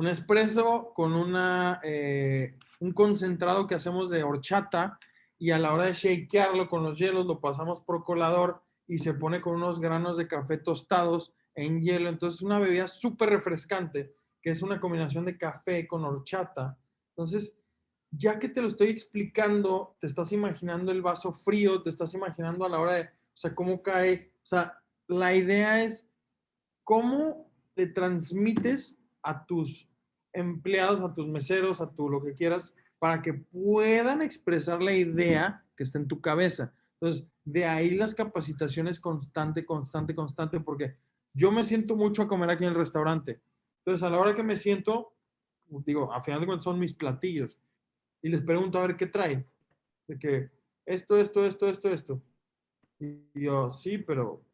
espresso con un concentrado que hacemos de horchata y a la hora de shakearlo con los hielos lo pasamos por colador y se pone con unos granos de café tostados en hielo. Entonces una bebida súper refrescante que es una combinación de café con horchata. Entonces, ya que te lo estoy explicando, te estás imaginando el vaso frío, te estás imaginando a la hora de, o sea, cómo cae. O sea, la idea es cómo le transmites a tus empleados, a tus meseros, a tu lo que quieras, para que puedan expresar la idea que está en tu cabeza. Entonces, de ahí las capacitaciones constante, constante, constante, porque yo me siento mucho a comer aquí en el restaurante. Entonces, a la hora que me siento, digo, a final de cuentas son mis platillos. Y les pregunto a ver qué traen. De que esto. Y yo, sí, pero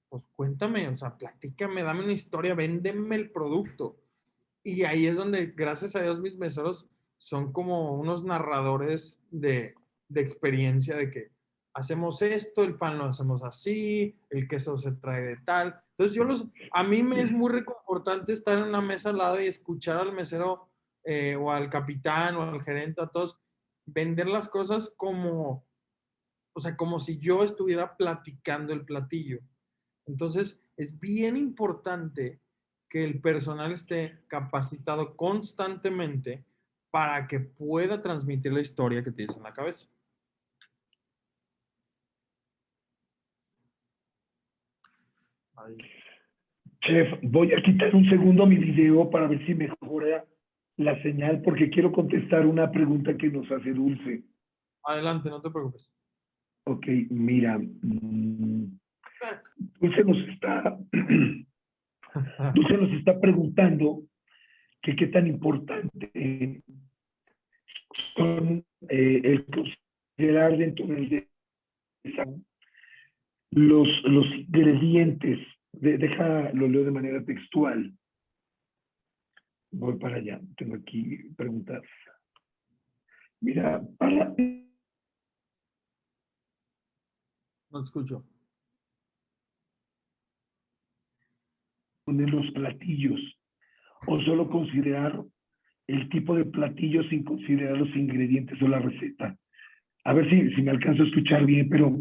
pues cuéntame, o sea, platícame, dame una historia, véndeme el producto. Y ahí es donde, gracias a Dios, mis meseros son como unos narradores de experiencia de que hacemos esto, el pan lo hacemos así, el queso se trae de tal. Entonces a mí me es muy reconfortante estar en una mesa al lado y escuchar al mesero o al capitán o al gerente, a todos, vender las cosas como, o sea, como si yo estuviera platicando el platillo. Entonces, es bien importante que el personal esté capacitado constantemente para que pueda transmitir la historia que tienes en la cabeza. Ahí. Chef, voy a quitar un segundo mi video para ver si mejora la señal, porque quiero contestar una pregunta que nos hace Dulce. Adelante, no te preocupes. Ok, mira, Dulce nos está, Dulce nos está preguntando que qué tan importante son el considerar dentro del desayuno los ingredientes. Lo leo de manera textual. Voy para allá. Tengo aquí preguntas. Mira, para No te escucho. poner los platillos o solo considerar el tipo de platillo sin considerar los ingredientes o la receta. A ver si me alcanzo a escuchar bien, pero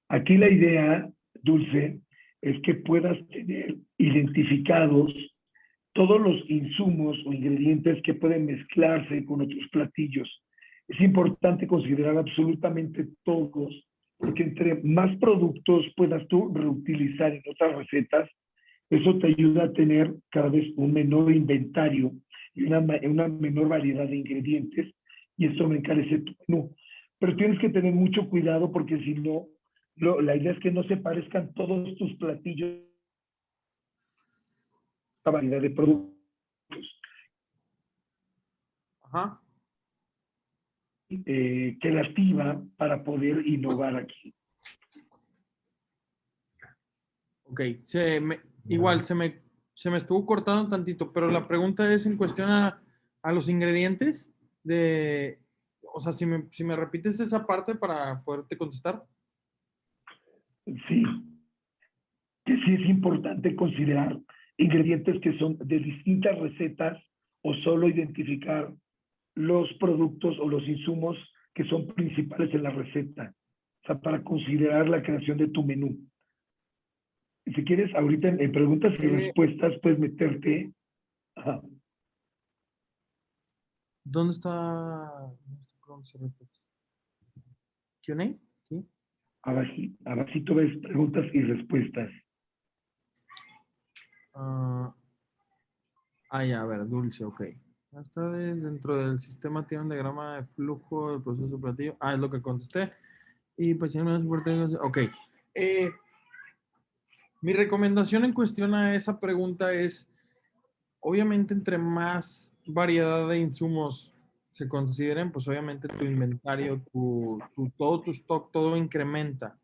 aquí la idea, Dulce, es que puedas tener identificados todos los insumos o ingredientes que pueden mezclarse con otros platillos. Es importante considerar absolutamente todos, porque entre más productos puedas tú reutilizar en otras recetas, eso te ayuda a tener cada vez un menor inventario y una menor variedad de ingredientes, y eso me encarece tu menú. Pero tienes que tener mucho cuidado porque si no, La idea es que no se parezcan todos tus platillos a variedad de productos. Ajá. Creativa para poder innovar aquí. Ok, igual se me estuvo cortando tantito, pero la pregunta es en cuestión a los ingredientes o sea, si me repites esa parte para poderte contestar. Sí, que sí es importante considerar ingredientes que son de distintas recetas o solo identificar los productos o los insumos que son principales en la receta. O sea, para considerar la creación de tu menú. Si quieres, ahorita en preguntas y respuestas puedes meterte. Ajá. ¿Dónde está? ¿Q&A? ¿Sí? Abajito ves preguntas y respuestas. Ya, a ver, dulce, ok. Esta vez dentro del sistema tiene un diagrama de flujo del proceso operativo. Es lo que contesté. Y pues tiene una importancia. Ok. Mi recomendación en cuestión a esa pregunta es, obviamente, entre más variedad de insumos se consideren, pues obviamente tu inventario, todo tu stock, todo incrementa.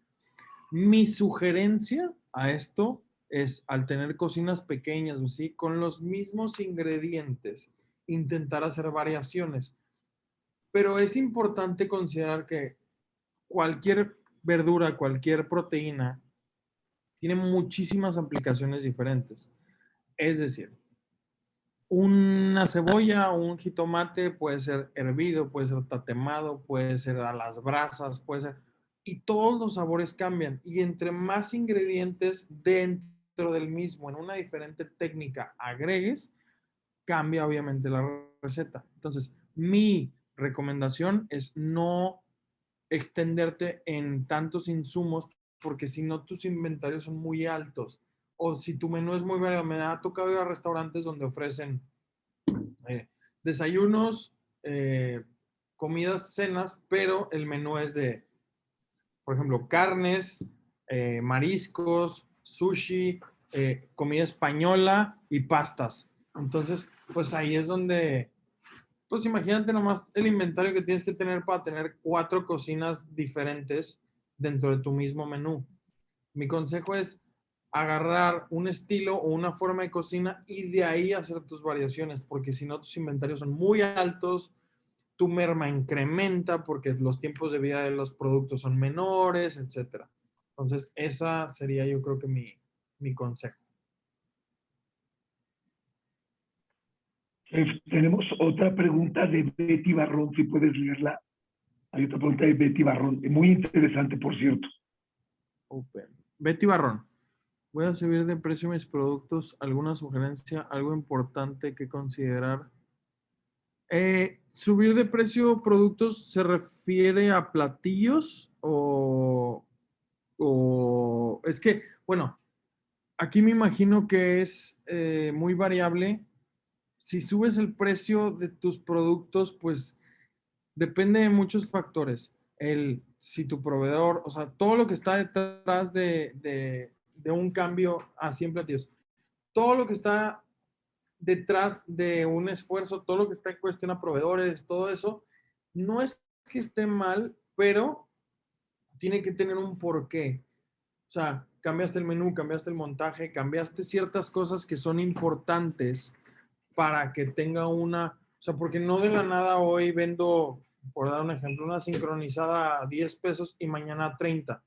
Mi sugerencia a esto es, al tener cocinas pequeñas, ¿sí? Con los mismos ingredientes, intentar hacer variaciones. Pero es importante considerar que cualquier verdura, cualquier proteína, tiene muchísimas aplicaciones diferentes. Es decir, una cebolla o un jitomate puede ser hervido, puede ser tatemado, puede ser a las brasas, puede ser... Y todos los sabores cambian. Y entre más ingredientes dentro del mismo, en una diferente técnica, agregues, cambia obviamente la receta. Entonces, mi recomendación es no extenderte en tantos insumos, porque si no tus inventarios son muy altos. O si tu menú es muy variado, me ha tocado ir a restaurantes donde ofrecen desayunos, comidas, cenas, pero el menú es de, por ejemplo, carnes, mariscos, sushi, comida española y pastas. Entonces, pues ahí es donde, pues imagínate nomás el inventario que tienes que tener para tener 4 cocinas diferentes dentro de tu mismo menú. Mi consejo es agarrar un estilo o una forma de cocina y de ahí hacer tus variaciones, porque si no tus inventarios son muy altos, tu merma incrementa porque los tiempos de vida de los productos son menores, etcétera. Entonces, esa sería yo creo que mi consejo. Tenemos otra pregunta de Betty Barrón, si puedes leerla. Hay otra pregunta de Betty Barrón, muy interesante, por cierto. Open. Betty Barrón. Voy a subir de precio mis productos. ¿Alguna sugerencia? ¿Algo importante que considerar? ¿Subir de precio productos se refiere a platillos o es que, bueno, aquí me imagino que es muy variable. Si subes el precio de tus productos, pues depende de muchos factores. Si tu proveedor, o sea, todo lo que está detrás de un cambio a 100 platillos, todo lo que está detrás de un esfuerzo, todo lo que está en cuestión a proveedores, todo eso, no es que esté mal, pero tiene que tener un porqué. O sea, cambiaste el menú, cambiaste el montaje, cambiaste ciertas cosas que son importantes para que tenga o sea, porque no de la nada hoy vendo, por dar un ejemplo, una sincronizada a 10 pesos y mañana a 30.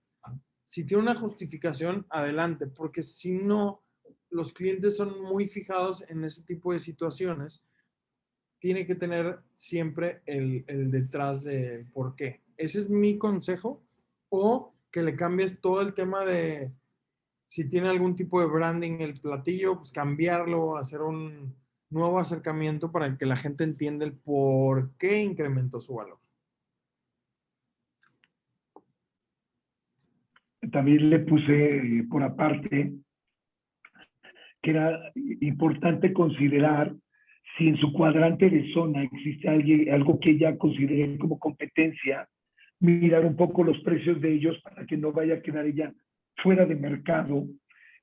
Si tiene una justificación, adelante, porque si no, los clientes son muy fijados en ese tipo de situaciones. Tiene que tener siempre el detrás de por qué. Ese es mi consejo. O que le cambies todo el tema de si tiene algún tipo de branding el platillo, pues cambiarlo, hacer un nuevo acercamiento para que la gente entienda el por qué incrementó su valor. También le puse por aparte que era importante considerar si en su cuadrante de zona existe algo que ella considere como competencia mirar un poco los precios de ellos para que no vaya a quedar ella fuera de mercado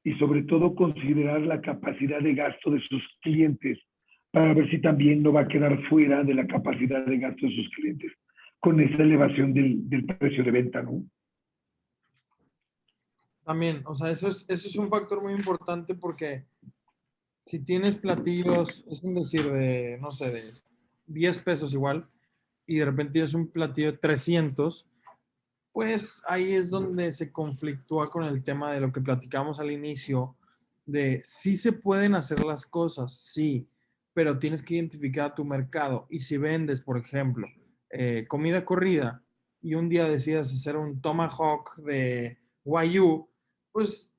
y sobre todo considerar la capacidad de gasto de sus clientes para ver si también no va a quedar fuera de la capacidad de gasto de sus clientes con esa elevación del precio de venta, ¿no? También, o sea, eso es un factor muy importante porque si tienes platillos, es un decir, de, no sé, de 10 pesos igual, y de repente tienes un platillo de 300, pues ahí es donde se conflictúa con el tema de lo que platicamos al inicio, de si se pueden hacer las cosas, sí, pero tienes que identificar a tu mercado. Y si vendes, por ejemplo, comida corrida y un día decidas hacer un tomahawk de Wagyu, pues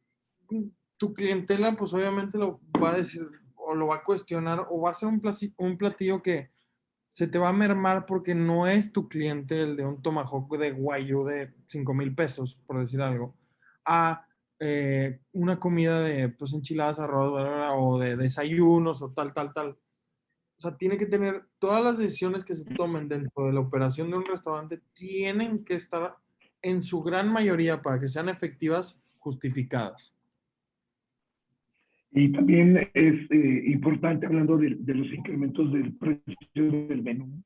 tu clientela pues obviamente lo va a decir o lo va a cuestionar o va a ser un platillo que se te va a mermar porque no es tu cliente el de un tomahawk de Wagyu de 5,000 pesos, por decir algo, a una comida de pues, enchiladas, arroz, bla, bla, bla, o de desayunos o tal, tal, tal. O sea, tiene que tener todas las decisiones que se tomen dentro de la operación de un restaurante, tienen que estar en su gran mayoría para que sean efectivas, justificadas. Y también es importante, hablando de los incrementos del precio del menú,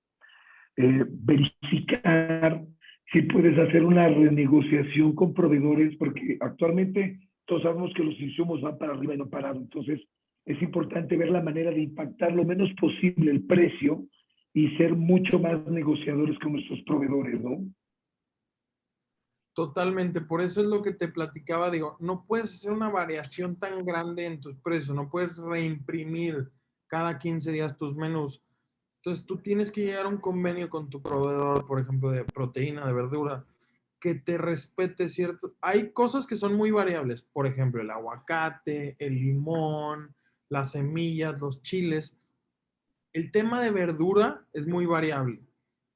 verificar si puedes hacer una renegociación con proveedores, porque actualmente todos sabemos que los insumos van para arriba y no para abajo. Entonces, es importante ver la manera de impactar lo menos posible el precio y ser mucho más negociadores con nuestros proveedores, ¿no? Totalmente, por eso es lo que te platicaba, digo, no puedes hacer una variación tan grande en tus precios, no puedes reimprimir cada 15 días tus menús. Entonces tú tienes que llegar a un convenio con tu proveedor, por ejemplo, de proteína, de verdura, que te respete cierto. Hay cosas que son muy variables, por ejemplo, el aguacate, el limón, las semillas, los chiles. El tema de verdura es muy variable.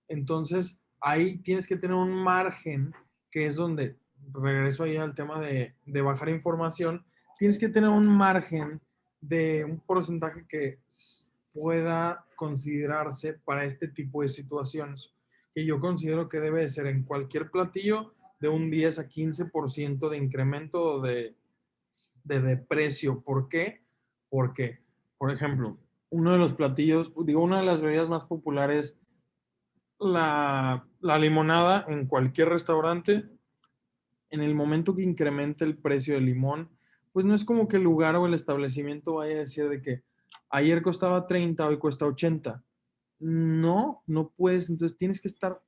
Entonces, ahí tienes que tener un margen, que es donde, regreso ahí al tema de bajar información, tienes que tener un margen de un porcentaje que pueda considerarse para este tipo de situaciones, que yo considero que debe de ser en cualquier platillo de un 10 a 15% de incremento de precio. ¿Por qué? Porque, por ejemplo, uno de los platillos, digo, una de las bebidas más populares, la limonada en cualquier restaurante, en el momento que incremente el precio del limón, pues no es como que el lugar o el establecimiento vaya a decir de que ayer costaba 30, hoy cuesta 80. No, no puedes. Entonces tienes que estar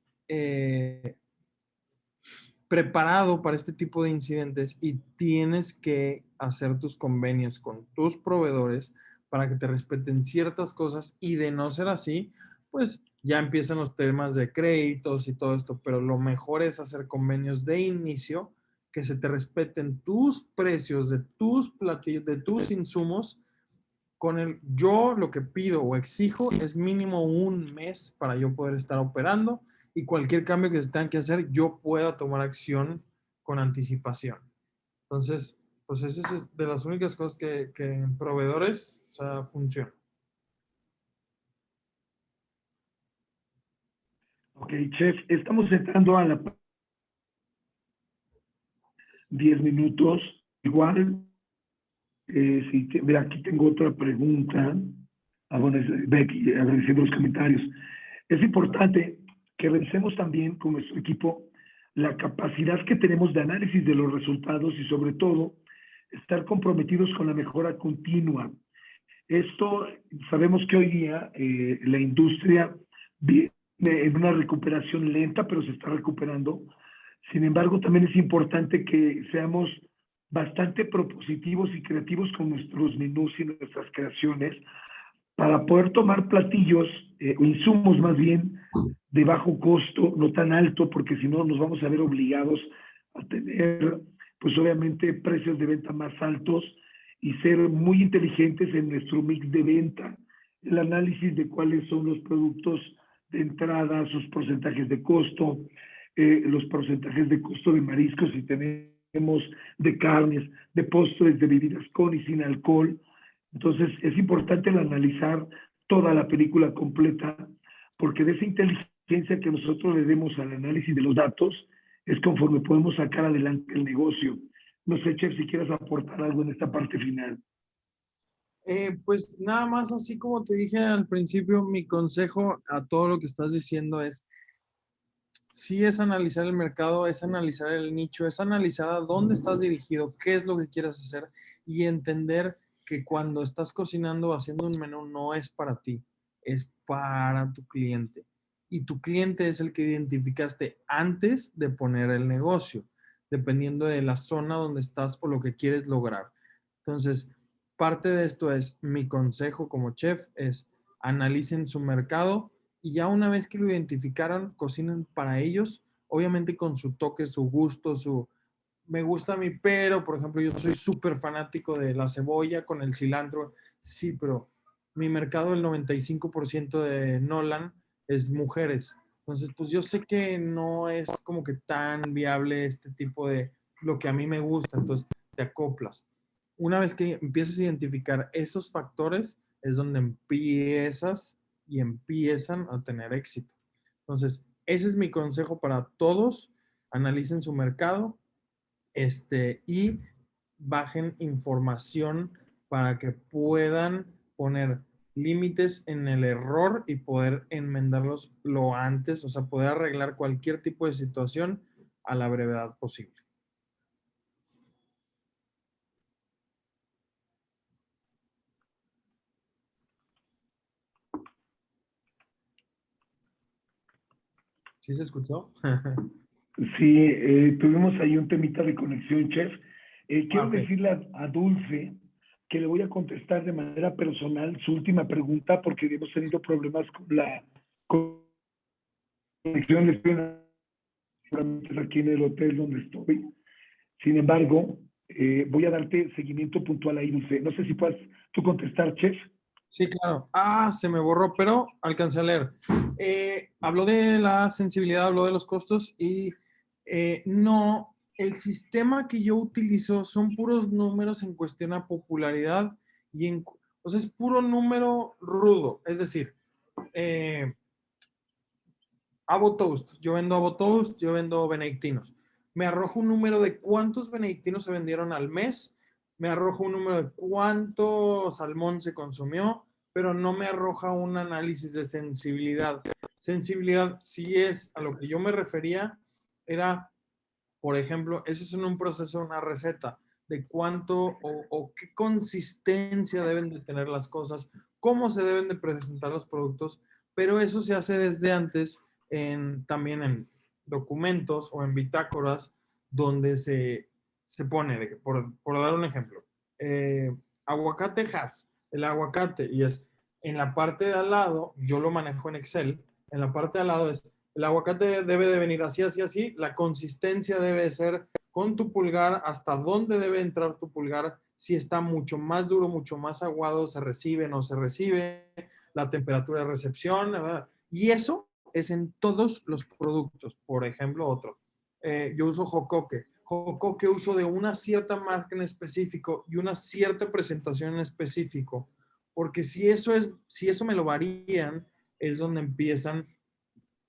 preparado para este tipo de incidentes y tienes que hacer tus convenios con tus proveedores para que te respeten ciertas cosas y de no ser así, pues ya empiezan los temas de créditos y todo esto, pero lo mejor es hacer convenios de inicio que se te respeten tus precios de tus platillos, de tus insumos. Con el yo lo que pido o exijo es mínimo un mes para yo poder estar operando y cualquier cambio que se tenga que hacer, yo pueda tomar acción con anticipación. Entonces, pues esa es de las únicas cosas que en proveedores, o sea, funciona. Ok, chef, estamos entrando a la 10 minutos. Igual, mira, aquí tengo otra pregunta. Ah, bueno, Becky, agradeciendo los comentarios. Es importante que revisemos también con nuestro equipo la capacidad que tenemos de análisis de los resultados y sobre todo estar comprometidos con la mejora continua. Esto, sabemos que hoy día la industria viene en una recuperación lenta, pero se está recuperando. Sin embargo, también es importante que seamos bastante propositivos y creativos con nuestros menús y nuestras creaciones para poder tomar platillos o insumos más bien de bajo costo, no tan alto, porque si no nos vamos a ver obligados a tener, pues obviamente, precios de venta más altos y ser muy inteligentes en nuestro mix de venta, el análisis de cuáles son los productos de entrada, sus porcentajes de costo, los porcentajes de costo de mariscos, si tenemos de carnes, de postres, de bebidas con y sin alcohol. Entonces, es importante el analizar toda la película completa, porque de esa inteligencia ciencia que nosotros le demos al análisis de los datos es conforme podemos sacar adelante el negocio. No sé, Chef, si quieres aportar algo en esta parte final. Pues nada más, así como te dije al principio, mi consejo a todo lo que estás diciendo es, sí es analizar el mercado, es analizar el nicho, es analizar a dónde estás dirigido, qué es lo que quieres hacer y entender que cuando estás cocinando o haciendo un menú no es para ti, es para tu cliente. Y tu cliente es el que identificaste antes de poner el negocio, dependiendo de la zona donde estás o lo que quieres lograr. Entonces, parte de esto es mi consejo como chef, es analicen su mercado y ya una vez que lo identificaron, cocinen para ellos, obviamente con su toque, su gusto, su... Me gusta mi pero, por ejemplo, yo soy súper fanático de la cebolla con el cilantro, sí, pero mi mercado, el 95% de Nolan es mujeres. Entonces, pues yo sé que no es como que tan viable este tipo de lo que a mí me gusta, entonces te acoplas. Una vez que empiezas a identificar esos factores, es donde empiezas y empiezan a tener éxito. Entonces, ese es mi consejo para todos. Analicen su mercado, y bajen información para que puedan poner límites en el error y poder enmendarlos lo antes, o sea, poder arreglar cualquier tipo de situación a la brevedad posible. ¿Sí se escuchó? Sí, tuvimos ahí un temita de conexión, Chef. Quiero Ok. decirle a Dulce que le voy a contestar de manera personal su última pregunta porque hemos tenido problemas con la conexión. Estoy aquí en el hotel donde estoy. Sin embargo, voy a darte seguimiento puntual ahí, Dulce. No sé si puedes tú contestar, Chef. Sí, claro. Ah, se me borró, pero alcancé a leer. Habló de la sensibilidad, habló de los costos y no, el sistema que yo utilizo son puros números en cuestión a popularidad y o sea, es puro número rudo. Es decir, eh, Avo Toast, yo vendo Avo Toast, yo vendo benedictinos. Me arroja un número de cuántos benedictinos se vendieron al mes, me arroja un número de cuánto salmón se consumió, pero no me arroja un análisis de sensibilidad. Sensibilidad, si es a lo que yo me refería, era, por ejemplo, eso es en un proceso, una receta, de cuánto o qué consistencia deben de tener las cosas, cómo se deben de presentar los productos, pero eso se hace desde antes también en documentos o en bitácoras donde se pone, por dar un ejemplo, aguacate has, el aguacate, y es en la parte de al lado, yo lo manejo en Excel, en la parte de al lado es, el aguacate debe de venir así, así, así, la consistencia debe ser con tu pulgar, hasta dónde debe entrar tu pulgar, si está mucho más duro, mucho más aguado, se recibe, no se recibe, la temperatura de recepción, ¿verdad? Y eso es en todos los productos. Por ejemplo, otro. Yo uso Jocoque. Jocoque uso de una cierta marca en específico y una cierta presentación en específico. Porque si eso me lo varían, es donde empiezan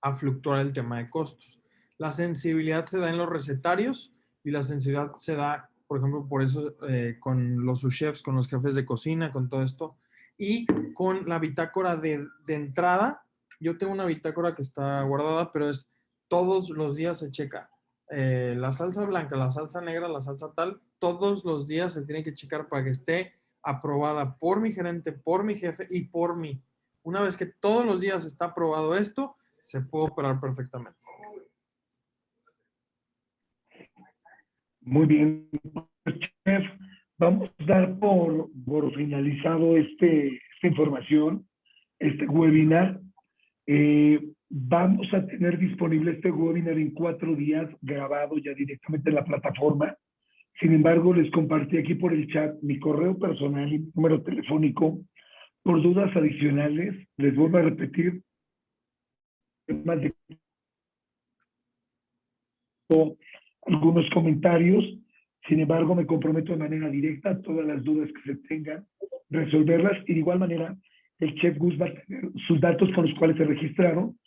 a fluctuar el tema de costos. La sensibilidad se da en los recetarios y la sensibilidad se da, por ejemplo, por eso con los subchefs, con los jefes de cocina, con todo esto. Y con la bitácora de entrada, yo tengo una bitácora que está guardada, pero es todos los días se checa. La salsa blanca, la salsa negra, la salsa tal, todos los días se tiene que checar para que esté aprobada por mi gerente, por mi jefe y por mí. Una vez que todos los días está aprobado esto, se puede operar perfectamente. Muy bien, Chef. Vamos a dar por finalizado esta información, este webinar. Vamos a tener disponible este webinar en 4 días, grabado ya directamente en la plataforma. Sin embargo, les compartí aquí por el chat mi correo personal y mi número telefónico. Por dudas adicionales, les vuelvo a repetir, más de algunos comentarios. Sin embargo, me comprometo de manera directa a todas las dudas que se tengan, resolverlas. Y de igual manera, el Chef Gus va a tener sus datos con los cuales se registraron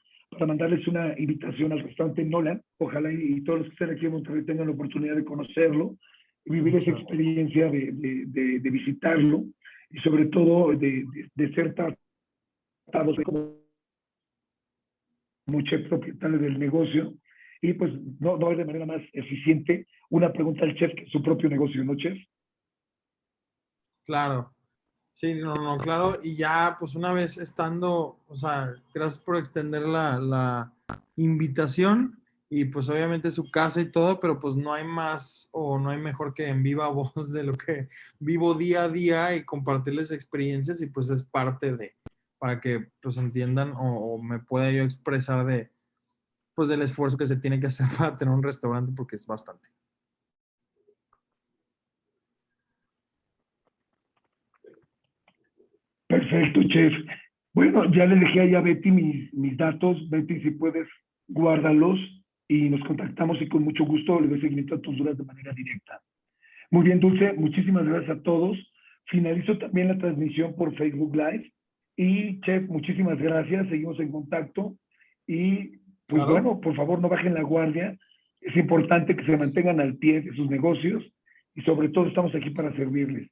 para mandarles una invitación al restaurante Nolan. Ojalá y todos los que estén aquí en Monterrey tengan la oportunidad de conocerlo y vivir esa experiencia de visitarlo y sobre todo de ser tratados como chef propietario del negocio y pues no hay de manera más eficiente una pregunta al chef que su propio negocio, ¿no, chef? Claro. Sí, no, claro. Y ya, pues una vez estando, o sea, gracias por extender la invitación y pues obviamente su casa y todo, pero pues no hay más o no hay mejor que en viva voz de lo que vivo día a día y compartirles experiencias y pues es parte de, para que pues entiendan o me pueda yo expresar de, pues del esfuerzo que se tiene que hacer para tener un restaurante porque es bastante. Perfecto, chef. Bueno, ya le dejé ahí a Betty mis datos. Betty, si puedes, guárdalos y nos contactamos y con mucho gusto le doy seguimiento a tus dudas de manera directa. Muy bien, Dulce, muchísimas gracias a todos. Finalizo también la transmisión por Facebook Live. Y, chef, muchísimas gracias. Seguimos en contacto. Y, pues Claro. bueno, por favor, no bajen la guardia. Es importante que se mantengan al pie de sus negocios y sobre todo estamos aquí para servirles.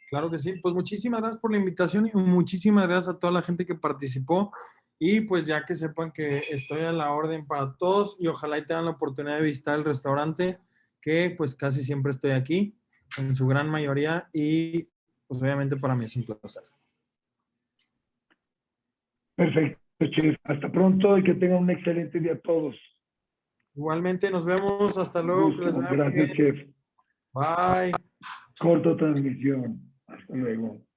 Claro que sí. Pues muchísimas gracias por la invitación y muchísimas gracias a toda la gente que participó. Y pues ya que sepan que estoy a la orden para todos y ojalá y tengan la oportunidad de visitar el restaurante, que pues casi siempre estoy aquí, en su gran mayoría, y pues obviamente para mí es un placer. Perfecto, chef. Hasta pronto y que tengan un excelente día a todos. Igualmente, nos vemos. Hasta luego. Que les Gusto. vaya muy Gracias, bien. chef. Bye. Corto transmisión. Hasta luego.